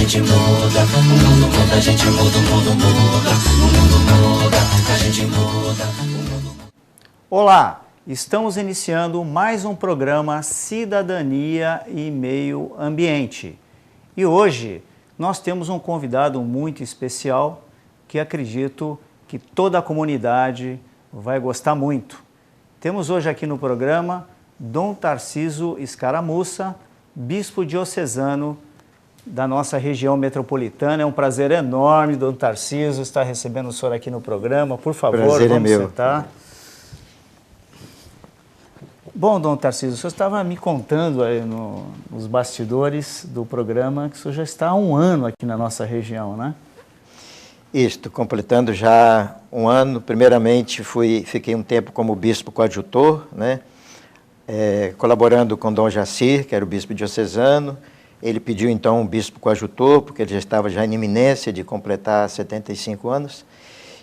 gente muda. O mundo muda, a gente muda, o mundo muda. O mundo muda, a gente muda. Olá, estamos iniciando mais um programa Cidadania e Meio Ambiente. E hoje nós temos um convidado muito especial que acredito que toda a comunidade vai gostar muito. Temos hoje aqui no programa Dom Tarcísio Escaramuça, bispo diocesano da nossa região metropolitana. É um prazer enorme, Dom Tarcísio, estar recebendo o senhor aqui no programa. Por favor, prazer vamos é meu. sentar. Bom, Dom Tarcísio, o senhor estava me contando aí nos bastidores do programa que o senhor já está há um ano aqui na nossa região, né? Isto, completando já um ano. Primeiramente, fiquei um tempo como bispo coadjutor, né? Colaborando com Dom Jacir, que era o bispo diocesano. Ele pediu, então, um bispo coadjutor, porque ele já estava em iminência de completar 75 anos.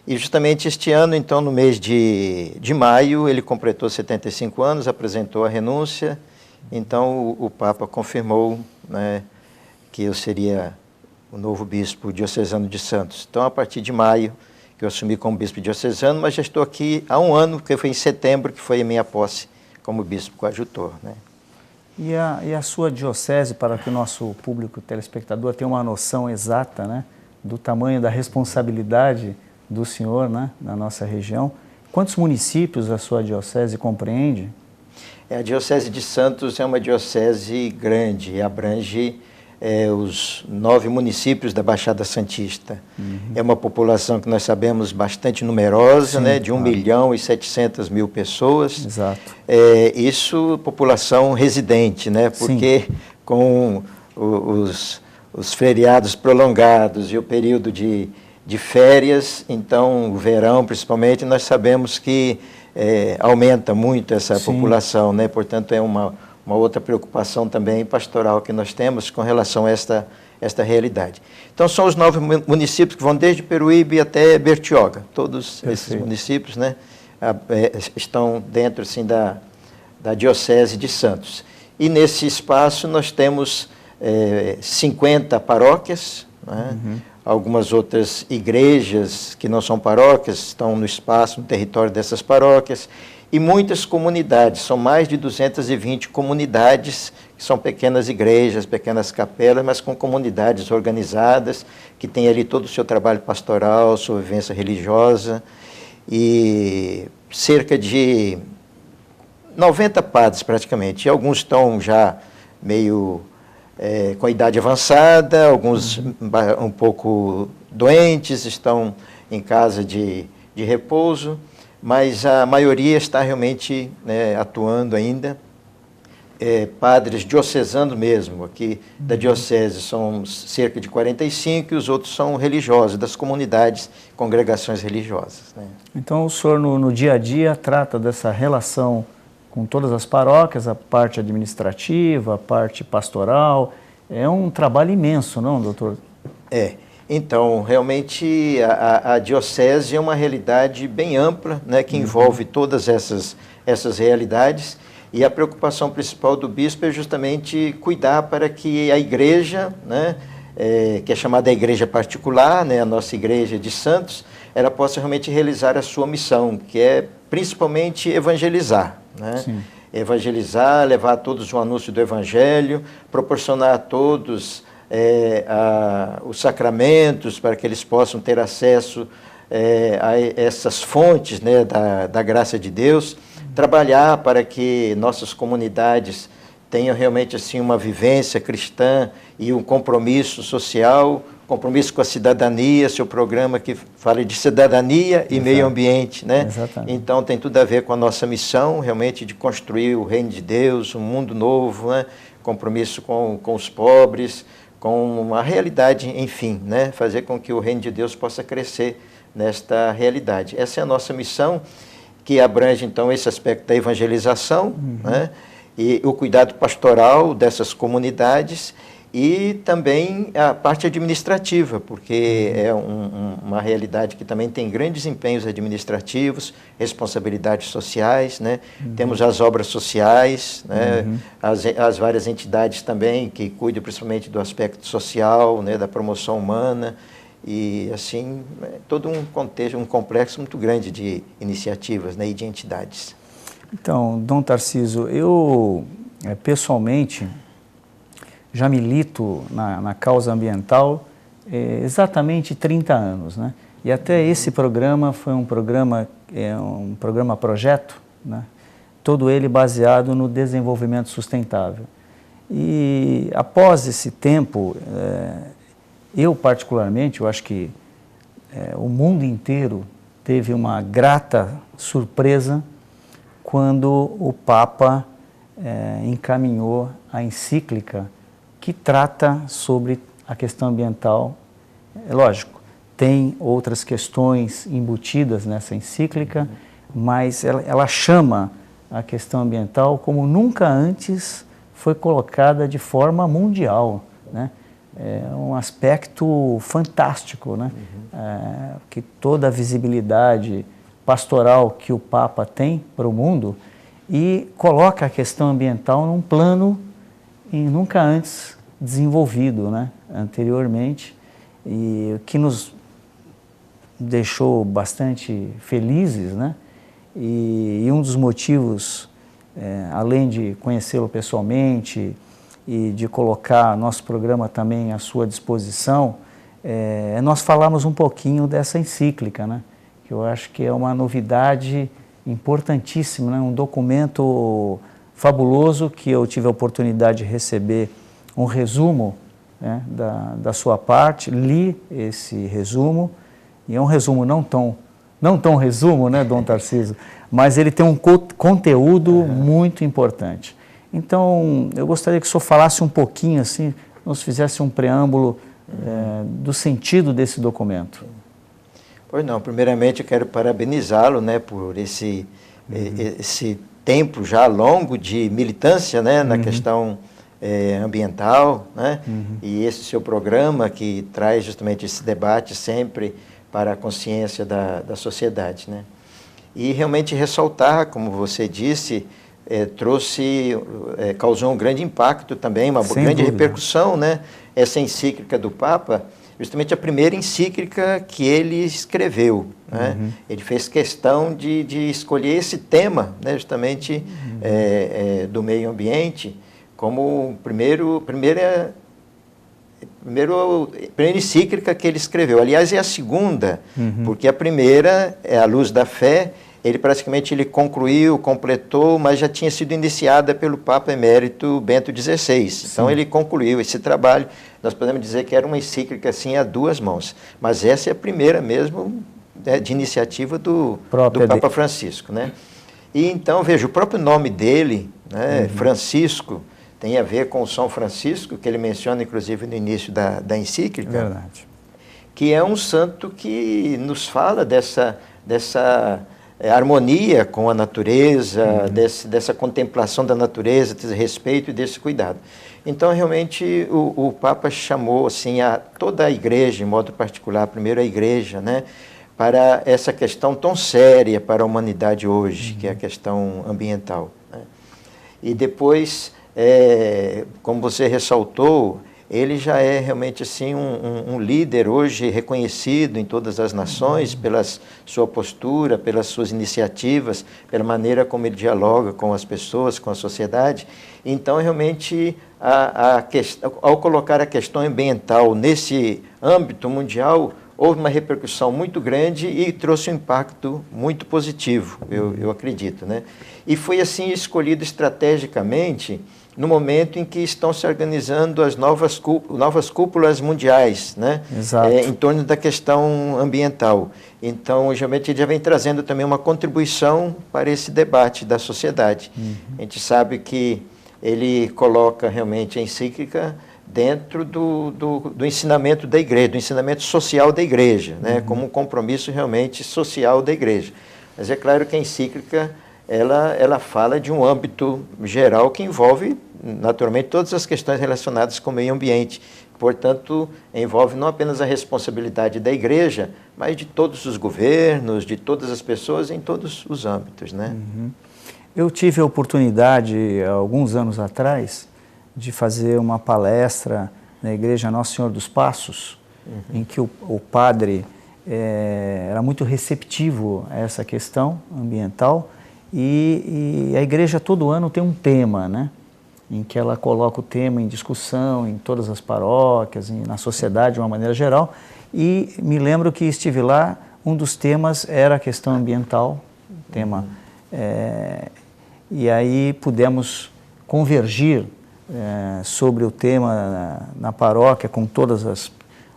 E justamente este ano, então, no mês de maio, ele completou 75 anos, apresentou a renúncia. Então, o Papa confirmou, né, que eu seria o novo bispo diocesano de Santos. Então, a partir de maio, que eu assumi como bispo diocesano, mas já estou aqui há um ano, porque foi em setembro que foi a minha posse como bispo coadjutor, né? E a sua diocese, para que o nosso público telespectador tenha uma noção exata, né, do tamanho da responsabilidade do senhor, né, na nossa região. Quantos municípios a sua diocese compreende? A diocese de Santos é uma diocese grande e abrange os 9 municípios da Baixada Santista. Uhum. É uma população que nós sabemos bastante numerosa, sim, né, de 1.700.000 pessoas. Exato. Isso, população residente, né, porque sim, com os feriados prolongados e o período de férias, então o verão principalmente, nós sabemos que aumenta muito essa sim, população, né? Portanto é uma outra preocupação também pastoral que nós temos com relação a esta realidade. Então são os 9 municípios que vão desde Peruíbe até Bertioga. Todos esses municípios, né, estão dentro assim, da Diocese de Santos. E nesse espaço nós temos 50 paróquias, né? Uhum. Algumas outras igrejas que não são paróquias estão no espaço, no território dessas paróquias, e muitas comunidades, são mais de 220 comunidades, que são pequenas igrejas, pequenas capelas, mas com comunidades organizadas, que têm ali todo o seu trabalho pastoral, sua vivência religiosa, e cerca de 90 padres praticamente, e alguns estão já meio com a idade avançada, alguns um pouco doentes, estão em casa de repouso, mas a maioria está realmente, né, atuando ainda. Padres diocesanos mesmo, aqui da diocese são cerca de 45, e os outros são religiosos, das comunidades, congregações religiosas, né? Então o senhor no dia a dia trata dessa relação com todas as paróquias, a parte administrativa, a parte pastoral. É um trabalho imenso, não, doutor? Então, realmente, a diocese é uma realidade bem ampla, né, que envolve todas essas realidades, e a preocupação principal do bispo é justamente cuidar para que a igreja, né, que é chamada a igreja particular, né, a nossa igreja de Santos, ela possa realmente realizar a sua missão, que é principalmente evangelizar, né? Sim. Evangelizar, levar a todos o anúncio do evangelho, proporcionar a todos os sacramentos para que eles possam ter acesso a essas fontes, né, da graça de Deus, trabalhar para que nossas comunidades tenham realmente assim uma vivência cristã e um compromisso social, compromisso com a cidadania, seu programa que fala de cidadania e meio ambiente, né? Exatamente. Então tem tudo a ver com a nossa missão, realmente de construir o reino de Deus, um mundo novo, né? Compromisso com os pobres, com a realidade, enfim, né? Fazer com que o reino de Deus possa crescer nesta realidade. Essa é a nossa missão, que abrange então esse aspecto da evangelização, né? E o cuidado pastoral dessas comunidades, e também a parte administrativa, porque é uma realidade que também tem grandes empenhos administrativos, responsabilidades sociais, né? Temos as obras sociais, né? As várias entidades também que cuidam principalmente do aspecto social, né? Da promoção humana, e assim, todo um contexto, um complexo muito grande de iniciativas, né? E de entidades. Então, Dom Tarcísio, eu pessoalmente já milito na causa ambiental exatamente 30 anos, né? E até esse programa foi um programa projeto, né? Todo ele baseado no desenvolvimento sustentável. E após esse tempo, eu particularmente, eu acho que o mundo inteiro teve uma grata surpresa quando o Papa encaminhou a encíclica que trata sobre a questão ambiental. É lógico, tem outras questões embutidas nessa encíclica, mas ela chama a questão ambiental como nunca antes foi colocada de forma mundial, né? É um aspecto fantástico, né? Que toda a visibilidade pastoral que o Papa tem para o mundo e coloca a questão ambiental num plano nunca antes desenvolvido, né? Anteriormente, e o que nos deixou bastante felizes, né? E um dos motivos, além de conhecê-lo pessoalmente e de colocar nosso programa também à sua disposição, nós falamos um pouquinho dessa encíclica, né? Que eu acho que é uma novidade importantíssima, né? Um documento fabuloso que eu tive a oportunidade de receber um resumo, né, da sua parte, li esse resumo, e é um resumo não tão resumo, né, Dom Tarcísio, mas ele tem um conteúdo muito importante. Então, eu gostaria que o senhor falasse um pouquinho, assim, nos fizesse um preâmbulo do sentido desse documento. Pois não, primeiramente eu quero parabenizá-lo, né, por esse tempo já longo de militância, né, na questão ambiental, né, e esse seu programa que traz justamente esse debate sempre para a consciência da sociedade, né. E realmente ressaltar, como você disse, causou um grande impacto também, uma grande repercussão, né, essa encíclica do Papa, justamente a primeira encíclica que ele escreveu, né? Ele fez questão de escolher esse tema, né, justamente do meio ambiente, como primeira encíclica que ele escreveu. Aliás, é a segunda, porque a primeira é A Luz da Fé. Ele praticamente concluiu, completou, mas já tinha sido iniciada pelo Papa Emérito Bento XVI. Então ele concluiu esse trabalho. Nós podemos dizer que era uma encíclica assim a duas mãos. Mas essa é a primeira mesmo, né, de iniciativa do Papa Francisco, né? E então, veja, o próprio nome dele, né, Francisco, tem a ver com o São Francisco, que ele menciona inclusive no início da encíclica. Verdade. Que é um santo que nos fala dessa harmonia com a natureza, dessa contemplação da natureza, desse respeito e desse cuidado. Então, realmente, o Papa chamou assim, a toda a igreja, em modo particular, primeiro a igreja, né, para essa questão tão séria para a humanidade hoje, que é a questão ambiental, né. E depois, como você ressaltou, ele já é realmente assim um líder hoje reconhecido em todas as nações pela sua postura, pelas suas iniciativas, pela maneira como ele dialoga com as pessoas, com a sociedade. Então, realmente, ao colocar a questão ambiental nesse âmbito mundial, houve uma repercussão muito grande e trouxe um impacto muito positivo, eu acredito, né? E foi assim escolhido estrategicamente no momento em que estão se organizando as novas cúpulas mundiais, né? Exato. Em torno da questão ambiental. Então, geralmente, ele já vem trazendo também uma contribuição para esse debate da sociedade. A gente sabe que ele coloca realmente a encíclica dentro do ensinamento da igreja, do ensinamento social da igreja, né? Como um compromisso realmente social da igreja. Mas é claro que a encíclica ela fala de um âmbito geral que envolve naturalmente, todas as questões relacionadas com o meio ambiente. Portanto, envolve não apenas a responsabilidade da igreja, mas de todos os governos, de todas as pessoas, em todos os âmbitos, né? Eu tive a oportunidade, alguns anos atrás, de fazer uma palestra na Igreja Nosso Senhor dos Passos, em que o padre era muito receptivo a essa questão ambiental, e a igreja todo ano tem um tema, né? Em que ela coloca o tema em discussão em todas as paróquias, na sociedade de uma maneira geral, e me lembro que estive lá, um dos temas era a questão ambiental, tema, e aí pudemos convergir sobre o tema na paróquia com todos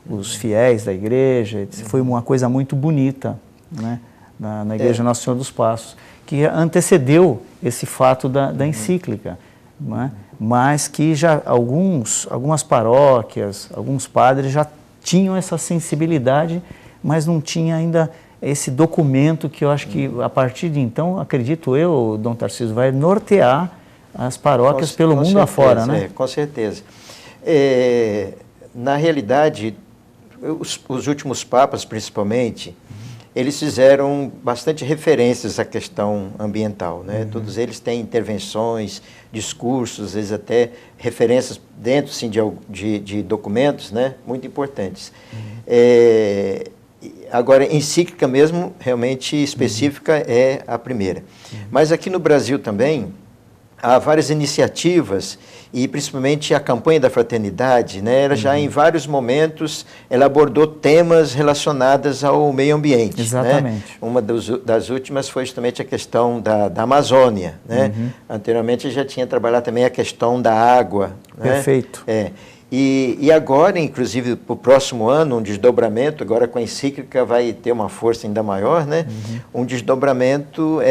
os fiéis da igreja. Foi uma coisa muito bonita, né? Na Igreja Nosso Senhor dos Passos, que antecedeu esse fato da encíclica, né? Mas que já algumas paróquias, alguns padres já tinham essa sensibilidade, mas não tinha ainda esse documento que eu acho que, a partir de então, acredito eu, Dom Tarcísio, vai nortear as paróquias pelo mundo certeza, afora, né? Com certeza. Na realidade, os últimos papas, principalmente, eles fizeram bastante referências à questão ambiental, né? Todos eles têm intervenções, discursos, às vezes até referências dentro, sim, de documentos, né? Muito importantes. Agora, encíclica mesmo, realmente específica, é a primeira. Mas aqui no Brasil também há várias iniciativas, e principalmente a campanha da fraternidade, né? Ela já em vários momentos ela abordou temas relacionados ao meio ambiente. Exatamente. Né? Uma das últimas foi justamente a questão da Amazônia, né? Anteriormente já tinha trabalhado também a questão da água. Perfeito. Né? E agora, inclusive, para o próximo ano, um desdobramento, agora com a encíclica vai ter uma força ainda maior, né? Um desdobramento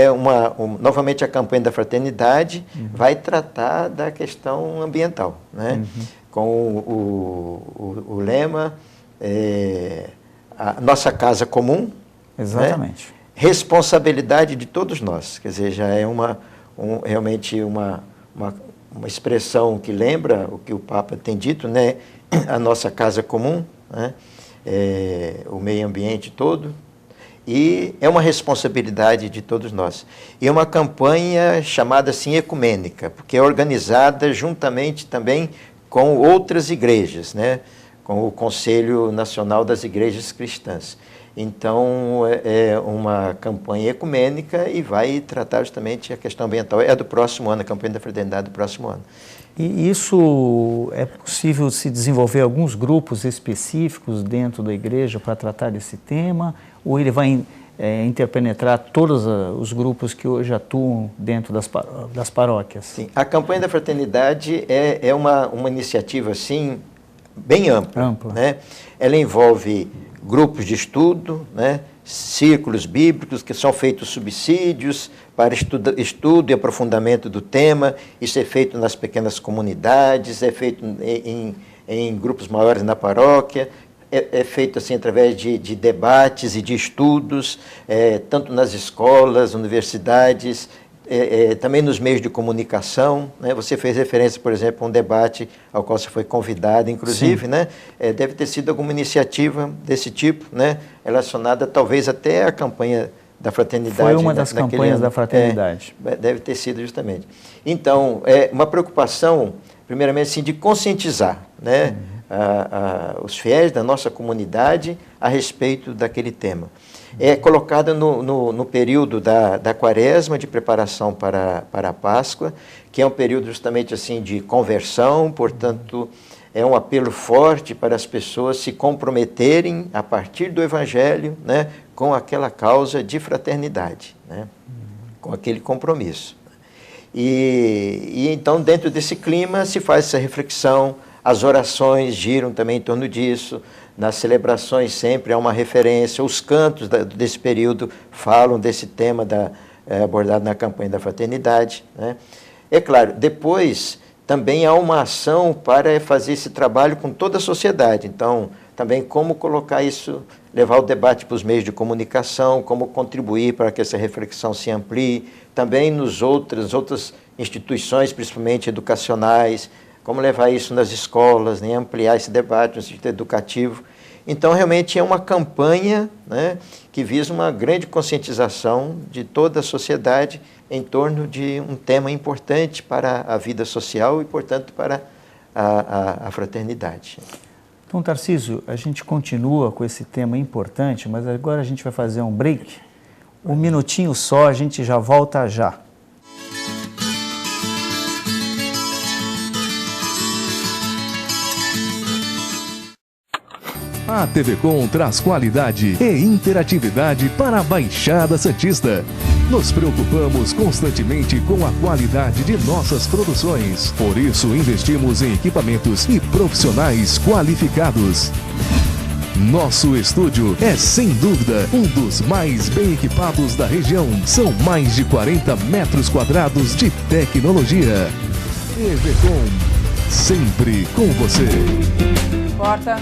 novamente a campanha da fraternidade vai tratar da questão ambiental, né? Com o lema, a nossa casa comum. Exatamente. Né? Responsabilidade de todos nós, quer dizer, já é realmente uma expressão que lembra o que o Papa tem dito, né? A nossa casa comum, né? O meio ambiente todo, e é uma responsabilidade de todos nós. E é uma campanha chamada assim ecumênica, porque é organizada juntamente também com outras igrejas, né? Com o Conselho Nacional das Igrejas Cristãs. Então, é uma campanha ecumênica e vai tratar justamente a questão ambiental. É do próximo ano, a campanha da fraternidade do próximo ano. E isso é possível se desenvolver alguns grupos específicos dentro da igreja para tratar desse tema? Ou ele vai interpenetrar todos os grupos que hoje atuam dentro das paróquias? Sim, a campanha da fraternidade é uma iniciativa assim, bem ampla. Né? Ela envolve grupos de estudo, né? Círculos bíblicos, que são feitos subsídios para estudo e aprofundamento do tema. Isso é feito nas pequenas comunidades, é feito em grupos maiores na paróquia, é feito assim através de debates e de estudos, tanto nas escolas, universidades, também nos meios de comunicação, né? Você fez referência, por exemplo, a um debate ao qual você foi convidado, inclusive, né? Deve ter sido alguma iniciativa desse tipo, né? Relacionada talvez até à campanha da fraternidade. Foi uma das campanhas da fraternidade. Deve ter sido justamente. Então, uma preocupação, primeiramente, assim, de conscientizar, né? Os fiéis da nossa comunidade a respeito daquele tema. É colocada no período da quaresma, de preparação para a Páscoa, que é um período justamente assim de conversão, portanto, é um apelo forte para as pessoas se comprometerem a partir do Evangelho, né, com aquela causa de fraternidade, né, com aquele compromisso. E então, dentro desse clima, se faz essa reflexão, as orações giram também em torno disso. Nas celebrações sempre há uma referência, os cantos desse período falam desse tema abordado na campanha da fraternidade. Né? É claro, depois também há uma ação para fazer esse trabalho com toda a sociedade. Então, também como colocar isso, levar o debate para os meios de comunicação, como contribuir para que essa reflexão se amplie, também nas outras instituições, principalmente educacionais, como levar isso nas escolas, né, ampliar esse debate no sentido educativo. Então, realmente é uma campanha, né, que visa uma grande conscientização de toda a sociedade em torno de um tema importante para a vida social e, portanto, para a fraternidade. Então, Tarcísio, a gente continua com esse tema importante, mas agora a gente vai fazer um break. Um minutinho só, a gente já volta já. A TV Com traz qualidade e interatividade para a Baixada Santista. Nos preocupamos constantemente com a qualidade de nossas produções. Por isso, investimos em equipamentos e profissionais qualificados. Nosso estúdio é, sem dúvida, um dos mais bem equipados da região. São mais de 40 metros quadrados de tecnologia. TV Com, sempre com você. Corta.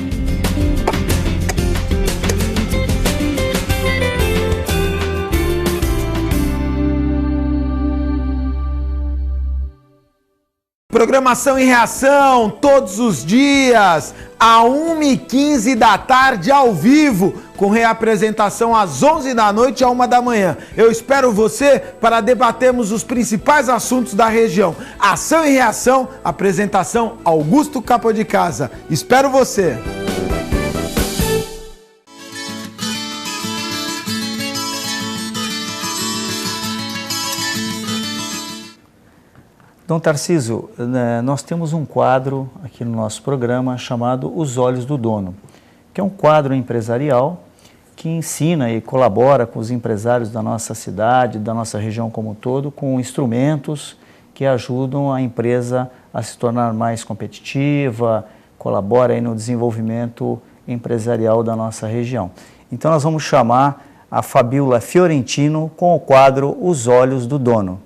Programação em reação, todos os dias, a 1h15 da tarde, ao vivo, com reapresentação às 11 da noite e à 1 da manhã. Eu espero você para debatermos os principais assuntos da região. Ação e reação, apresentação Augusto Capa de Casa. Espero você! Dom Tarcísio, nós temos um quadro aqui no nosso programa chamado Os Olhos do Dono, que é um quadro empresarial que ensina e colabora com os empresários da nossa cidade, da nossa região como um todo, com instrumentos que ajudam a empresa a se tornar mais competitiva, colabora aí no desenvolvimento empresarial da nossa região. Então nós vamos chamar a Fabíola Fiorentino com o quadro Os Olhos do Dono.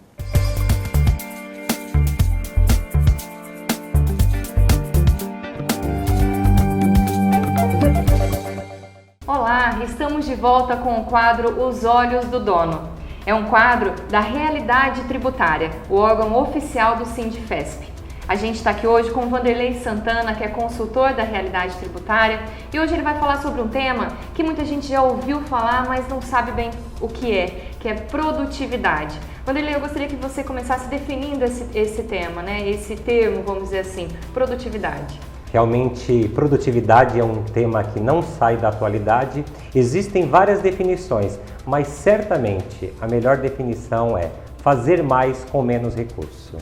Olá, estamos de volta com o quadro Os Olhos do Dono. É um quadro da Realidade Tributária, o órgão oficial do Sindifesp. A gente está aqui hoje com o Vanderlei Santana, que é consultor da Realidade Tributária, e hoje ele vai falar sobre um tema que muita gente já ouviu falar, mas não sabe bem o que é produtividade. Vanderlei, eu gostaria que você começasse definindo esse tema, né? Esse termo, vamos dizer assim, produtividade. Realmente, produtividade é um tema que não sai da atualidade. Existem várias definições, mas certamente a melhor definição é fazer mais com menos recurso.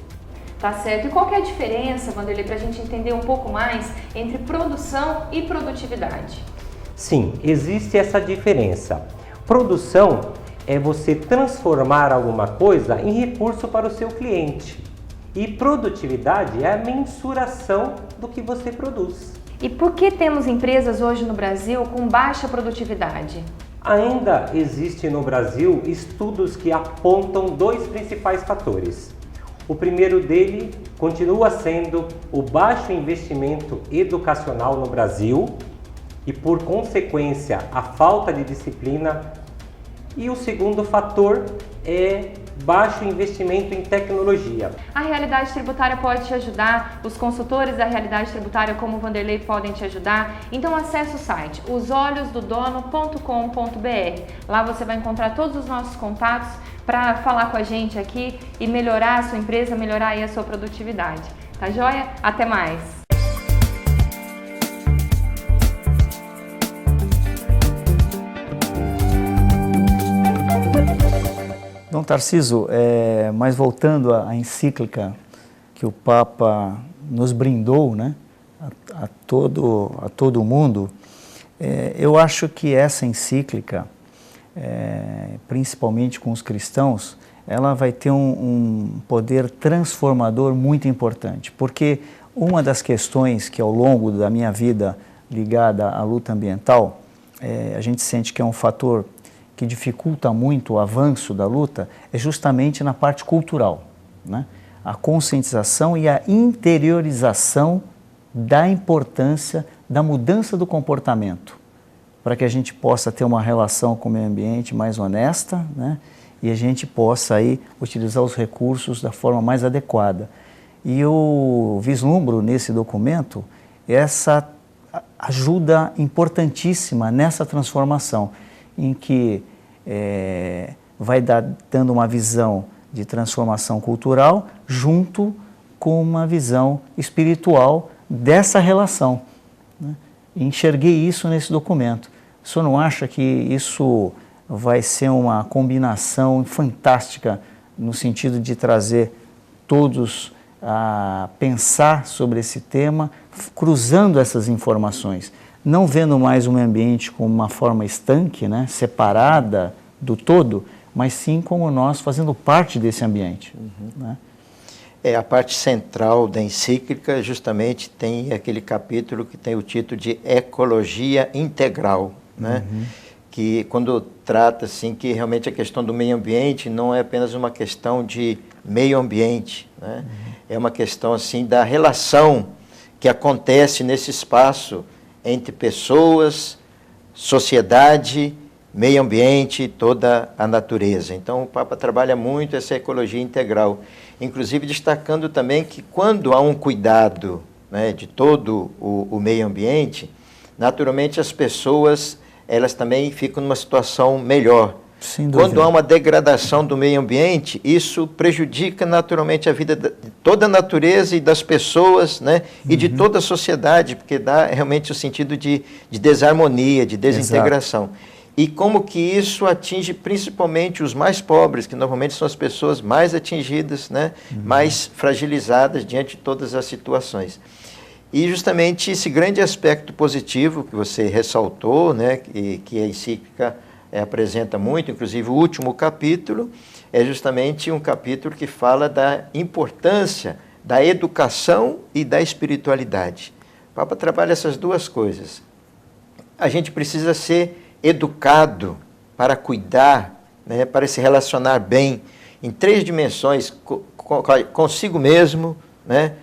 Tá certo. E qual que é a diferença, Vanderlei, para a gente entender um pouco mais entre produção e produtividade? Sim, existe essa diferença. Produção é você transformar alguma coisa em recurso para o seu cliente. E produtividade é a mensuração do que você produz. E por que temos empresas hoje no Brasil com baixa produtividade? Ainda existe no Brasil estudos que apontam dois principais fatores. O primeiro dele continua sendo o baixo investimento educacional no Brasil e, por consequência, a falta de disciplina. E o segundo fator é baixo investimento em tecnologia. A Realidade Tributária pode te ajudar, os consultores da Realidade Tributária como o Vanderlei podem te ajudar. Então acesse o site osolhosdodono.com.br. Lá você vai encontrar todos os nossos contatos para falar com a gente aqui e melhorar a sua empresa, melhorar aí a sua produtividade. Tá joia? Até mais! Dom Tarcísio, mas voltando à encíclica que o Papa nos brindou, né, a todo mundo, eu acho que essa encíclica, principalmente com os cristãos, ela vai ter um poder transformador muito importante, porque uma das questões que ao longo da minha vida ligada à luta ambiental, a gente sente que é um fator que dificulta muito o avanço da luta, é justamente na parte cultural, né? A conscientização e a interiorização da importância da mudança do comportamento, para que a gente possa ter uma relação com o meio ambiente mais honesta, né? E a gente possa aí utilizar os recursos da forma mais adequada. E eu vislumbro nesse documento essa ajuda importantíssima nessa transformação, em que vai dando uma visão de transformação cultural junto com uma visão espiritual dessa relação, né? Enxerguei isso nesse documento. O senhor não acha que isso vai ser uma combinação fantástica no sentido de trazer todos a pensar sobre esse tema, cruzando essas informações, não vendo mais o meio ambiente como uma forma estanque, né, separada do todo, mas sim como nós fazendo parte desse ambiente, né? A parte central da encíclica justamente tem aquele capítulo que tem o título de Ecologia Integral, né? Que quando trata assim que realmente a questão do meio ambiente não é apenas uma questão de meio ambiente, né? É uma questão assim da relação que acontece nesse espaço entre pessoas, sociedade, meio ambiente e toda a natureza. Então o Papa trabalha muito essa ecologia integral, inclusive destacando também que quando há um cuidado, né, de todo o meio ambiente, naturalmente as pessoas elas também ficam numa situação melhor. Quando há uma degradação do meio ambiente, isso prejudica naturalmente a vida de toda a natureza e das pessoas, né? E de toda a sociedade, porque dá realmente o sentido de desarmonia, de desintegração. Exato. E como que isso atinge principalmente os mais pobres, que normalmente são as pessoas mais atingidas, né? Mais fragilizadas diante de todas as situações. E justamente esse grande aspecto positivo que você ressaltou, né? Que a encíclica apresenta muito, inclusive o último capítulo, é justamente um capítulo que fala da importância da educação e da espiritualidade. O Papa trabalha essas duas coisas. A gente precisa ser educado para cuidar, né, para se relacionar bem em três dimensões, consigo mesmo, né,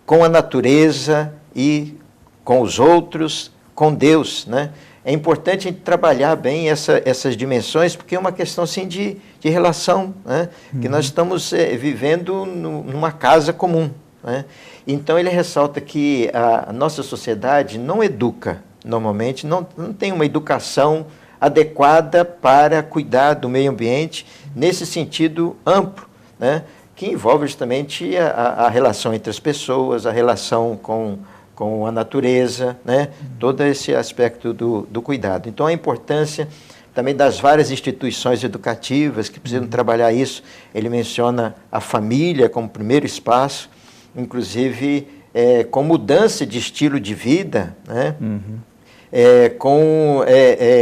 com a natureza e com os outros, com Deus, né? É importante a gente trabalhar bem essas dimensões, porque é uma questão assim, de relação, né? Que nós estamos vivendo numa casa comum, né? Então ele ressalta que a nossa sociedade não educa, normalmente, não tem uma educação adequada para cuidar do meio ambiente nesse sentido amplo, né? Que envolve justamente a relação entre as pessoas, a relação com a natureza, né? Todo esse aspecto do cuidado. Então, a importância também das várias instituições educativas que precisam trabalhar isso. Ele menciona a família como primeiro espaço, inclusive com mudança de estilo de vida, né? Com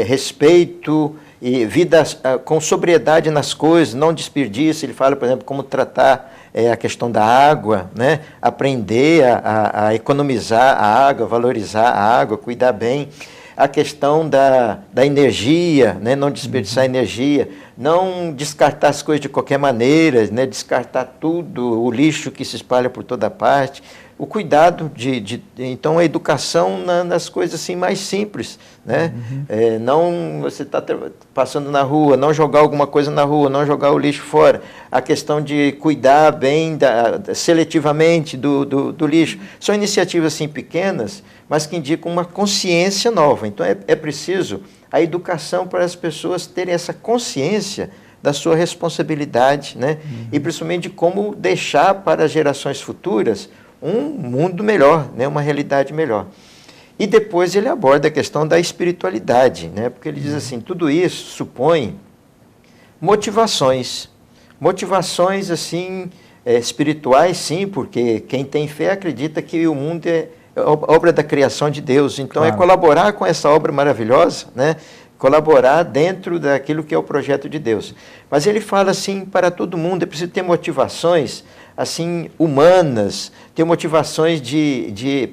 respeito e vida com sobriedade nas coisas, não desperdício. Ele fala, por exemplo, como tratar a questão da água, né? Aprender a economizar a água, valorizar a água, cuidar bem. A questão da energia, né? Não desperdiçar energia, não descartar as coisas de qualquer maneira, né? Descartar tudo, o lixo que se espalha por toda parte. O cuidado então a educação nas coisas assim mais simples, né? Não você está passando na rua, não jogar alguma coisa na rua, não jogar o lixo fora. A questão de cuidar bem seletivamente do lixo. São iniciativas assim pequenas, mas que indicam uma consciência nova. Então é preciso a educação para as pessoas terem essa consciência da sua responsabilidade, né? E principalmente de como deixar para as gerações futuras um mundo melhor, né? Uma realidade melhor. E depois ele aborda a questão da espiritualidade, né? Porque ele diz assim, tudo isso supõe motivações assim, espirituais, sim, porque quem tem fé acredita que o mundo é obra da criação de Deus. Então claro, é colaborar com essa obra maravilhosa, né? Colaborar dentro daquilo que é o projeto de Deus. Mas ele fala assim, para todo mundo, é preciso ter motivações assim, humanas, ter motivações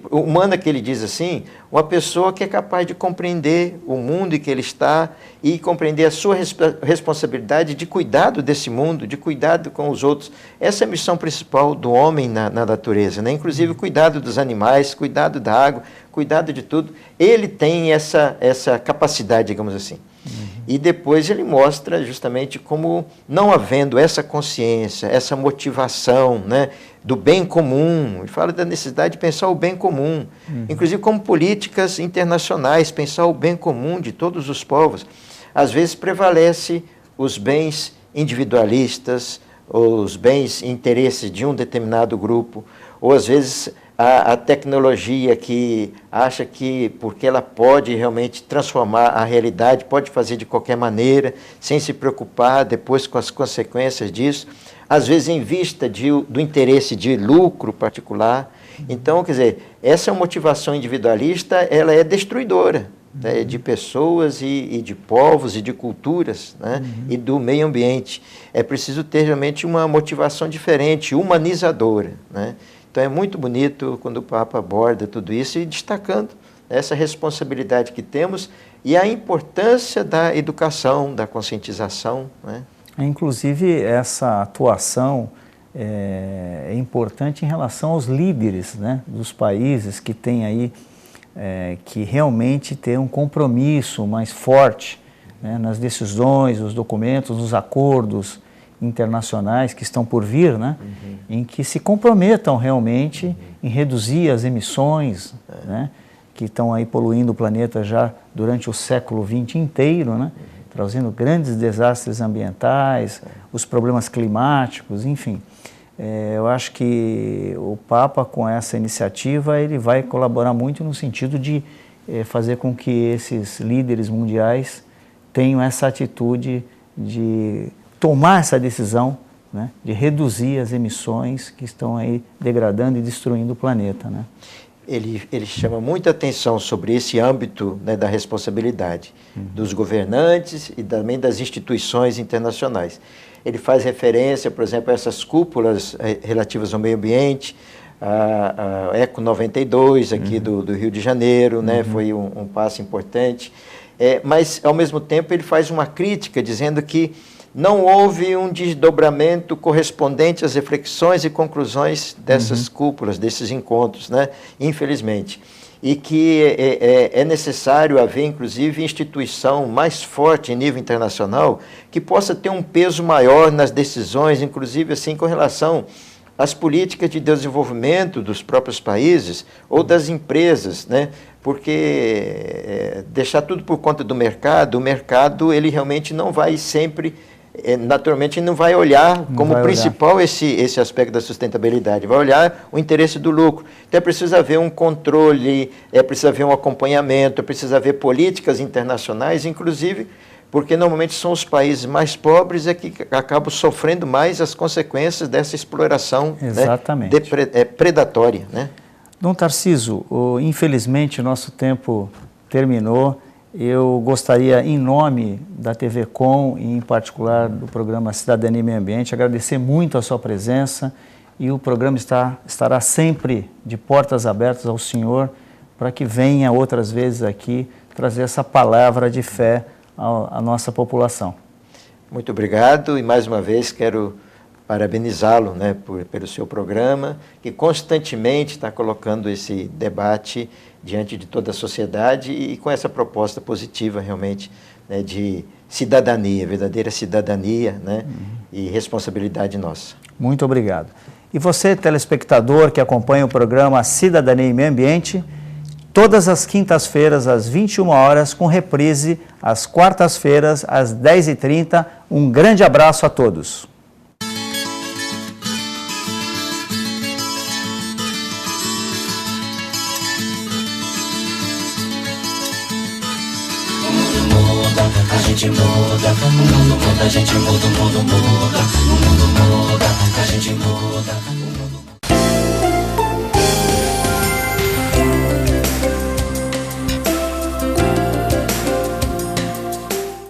humana, que ele diz assim, uma pessoa que é capaz de compreender o mundo em que ele está e compreender a sua responsabilidade de cuidado desse mundo, de cuidado com os outros. Essa é a missão principal do homem na natureza, né? Inclusive cuidado dos animais, cuidado da água, cuidado de tudo. Ele tem essa capacidade, digamos assim. E depois ele mostra justamente como, não havendo essa consciência, essa motivação, né, do bem comum, e fala da necessidade de pensar o bem comum, inclusive como políticas internacionais, pensar o bem comum de todos os povos. Às vezes prevalece os bens individualistas, os bens e interesses de um determinado grupo, ou às vezes a tecnologia que acha que, porque ela pode realmente transformar a realidade, pode fazer de qualquer maneira, sem se preocupar depois com as consequências disso, às vezes em vista do interesse de lucro particular. Então, quer dizer, essa motivação individualista, ela é destruidora, né, de pessoas e de povos e de culturas, né, e do meio ambiente. É preciso ter realmente uma motivação diferente, humanizadora, né? Então é muito bonito quando o Papa aborda tudo isso e destacando essa responsabilidade que temos e a importância da educação, da conscientização, né? Inclusive, essa atuação é importante em relação aos líderes, né, dos países que têm aí, que realmente têm um compromisso mais forte, né, nas decisões, nos documentos, nos acordos internacionais que estão por vir, né, em que se comprometam realmente em reduzir as emissões, né, que estão aí poluindo o planeta já durante o século XX inteiro, né, trazendo grandes desastres ambientais, os problemas climáticos, enfim. Eu acho que o Papa, com essa iniciativa, ele vai colaborar muito no sentido de fazer com que esses líderes mundiais tenham essa atitude de tomar essa decisão, né, de reduzir as emissões que estão aí degradando e destruindo o planeta, né? Ele chama muita atenção sobre esse âmbito, né, da responsabilidade dos governantes e também das instituições internacionais. Ele faz referência, por exemplo, a essas cúpulas relativas ao meio ambiente, a Eco 92 aqui do Rio de Janeiro, né, foi um passo importante, mas ao mesmo tempo ele faz uma crítica dizendo que não houve um desdobramento correspondente às reflexões e conclusões dessas cúpulas, desses encontros, né? Infelizmente. E que é necessário haver, inclusive, instituição mais forte em nível internacional que possa ter um peso maior nas decisões, inclusive assim com relação às políticas de desenvolvimento dos próprios países ou das empresas, né? Porque deixar tudo por conta do mercado, o mercado ele realmente não vai sempre... naturalmente não vai olhar como principal esse aspecto da sustentabilidade, vai olhar o interesse do lucro. Então é preciso haver um controle, é preciso haver um acompanhamento, é preciso haver políticas internacionais, inclusive porque normalmente são os países mais pobres que acabam sofrendo mais as consequências dessa exploração, exatamente, né, predatória, né? Dom Tarcísio, infelizmente o nosso tempo terminou. Eu gostaria, em nome da TV Com, e em particular do programa Cidadania e Meio Ambiente, agradecer muito a sua presença, e o programa estará sempre de portas abertas ao senhor para que venha outras vezes aqui trazer essa palavra de fé à nossa população. Muito obrigado e mais uma vez quero parabenizá-lo, né, pelo seu programa, que constantemente está colocando esse debate diante de toda a sociedade e com essa proposta positiva realmente, né, de cidadania, verdadeira cidadania, né, e responsabilidade nossa. Muito obrigado. E você, telespectador que acompanha o programa Cidadania e Meio Ambiente, todas as quintas-feiras às 21 horas, com reprise às quartas-feiras às 10h30. Um grande abraço a todos. A gente muda, o mundo muda, a gente muda, o mundo muda, o mundo muda.